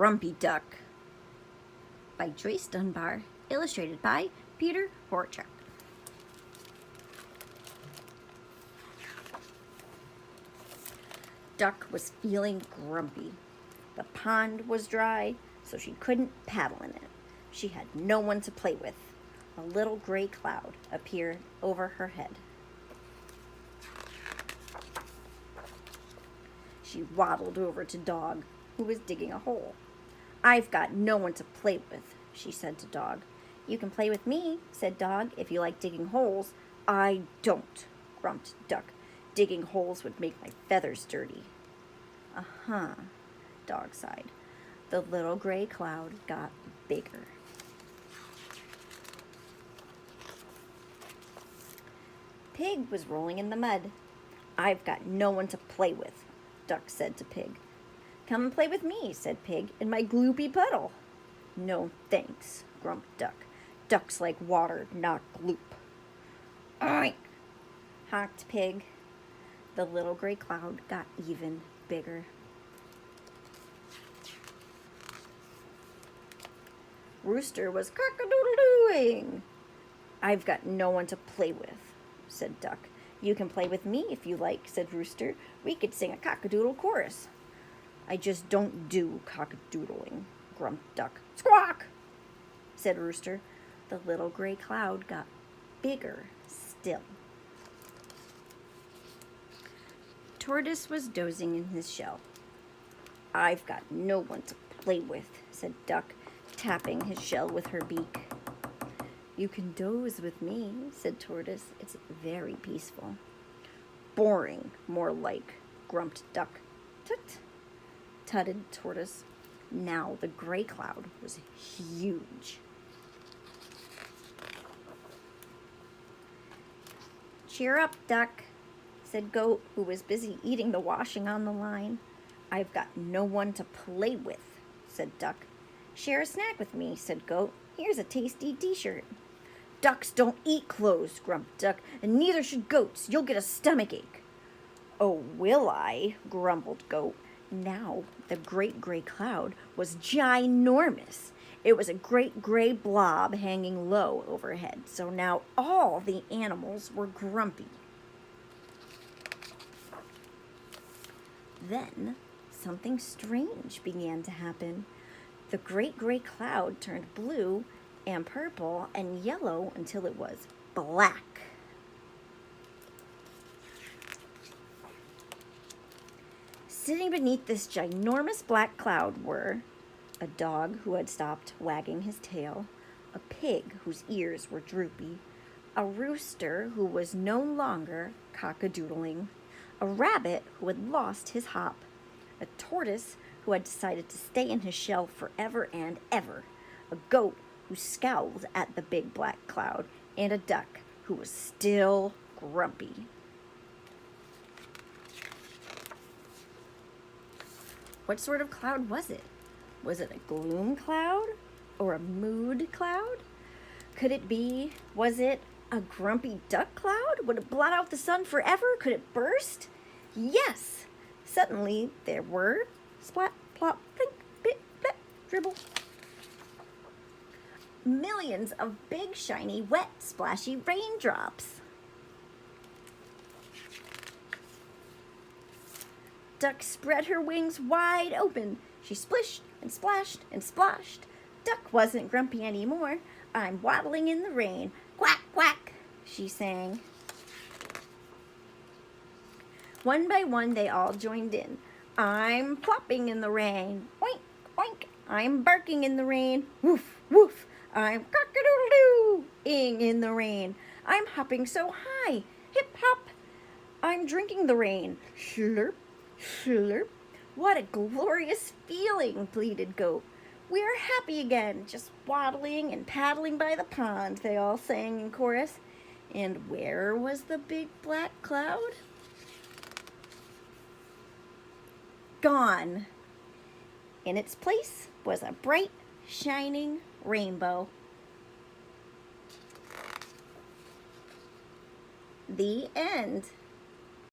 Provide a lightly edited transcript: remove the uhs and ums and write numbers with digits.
Grumpy Duck by Joyce Dunbar, illustrated by Petr Horacek. Duck was feeling grumpy. The pond was dry, so she couldn't paddle in it. She had no one to play with. A little gray cloud appeared over her head. She waddled over to Dog, who was digging a hole. "I've got no one to play with," she said to Dog. "You can play with me," said Dog, "if you like digging holes." "I don't," grumped Duck. "Digging holes would make my feathers dirty." "Uh-huh," Dog sighed. The little gray cloud got bigger. Pig was rolling in the mud. "I've got no one to play with," Duck said to Pig. "Come and play with me," said Pig, "in my gloopy puddle." "No, thanks," grumped Duck. "Ducks like water, not gloop." "Oink!" honked Pig. The little gray cloud got even bigger. Rooster was cock-a-doodle-dooing. "I've got no one to play with," said Duck. "You can play with me if you like," said Rooster. "We could sing a cock-a-doodle chorus." "I just don't do cock-a-doodling," grumped Duck. "Squawk!" said Rooster. The little gray cloud got bigger still. Tortoise was dozing in his shell. "I've got no one to play with," said Duck, tapping his shell with her beak. "You can doze with me," said Tortoise. "It's very peaceful." "Boring, more like," grumped Duck. "Tut," tutted Tortoise. Now the gray cloud was huge. "Cheer up, Duck," said Goat, who was busy eating the washing on the line. "I've got no one to play with," said Duck. "Share a snack with me," said Goat. "Here's a tasty t-shirt." "Ducks don't eat clothes," grumped Duck, "and neither should goats. You'll get a stomachache." "Oh, will I?" grumbled Goat. Now the great gray cloud was ginormous. It was a great gray blob hanging low overhead, so now all the animals were grumpy. Then something strange began to happen. The great gray cloud turned blue and purple and yellow until it was black. Sitting beneath this ginormous black cloud were a dog who had stopped wagging his tail, a pig whose ears were droopy, a rooster who was no longer cock-a-doodling, a rabbit who had lost his hop, a tortoise who had decided to stay in his shell forever and ever, a goat who scowled at the big black cloud, and a duck who was still grumpy. What sort of cloud was it? Was it a gloom cloud or a mood cloud? Was it a grumpy duck cloud? Would it blot out the sun forever? Could it burst? Yes! Suddenly there were splat, plop, plink, bit, blip, dribble. Millions of big, shiny, wet, splashy raindrops. Duck spread her wings wide open. She splished and splashed and splashed. Duck wasn't grumpy anymore. "I'm waddling in the rain. Quack, quack," she sang. One by one, they all joined in. "I'm plopping in the rain. Oink, oink. I'm barking in the rain. Woof, woof. I'm cock-a-doodle-doo-ing in the rain. I'm hopping so high. Hip, hop. I'm drinking the rain. Slurp, slurp. What a glorious feeling," pleaded Goat. "We're happy again, just waddling and paddling by the pond," they all sang in chorus. And where was the big black cloud? Gone. In its place was a bright, shining rainbow. The end.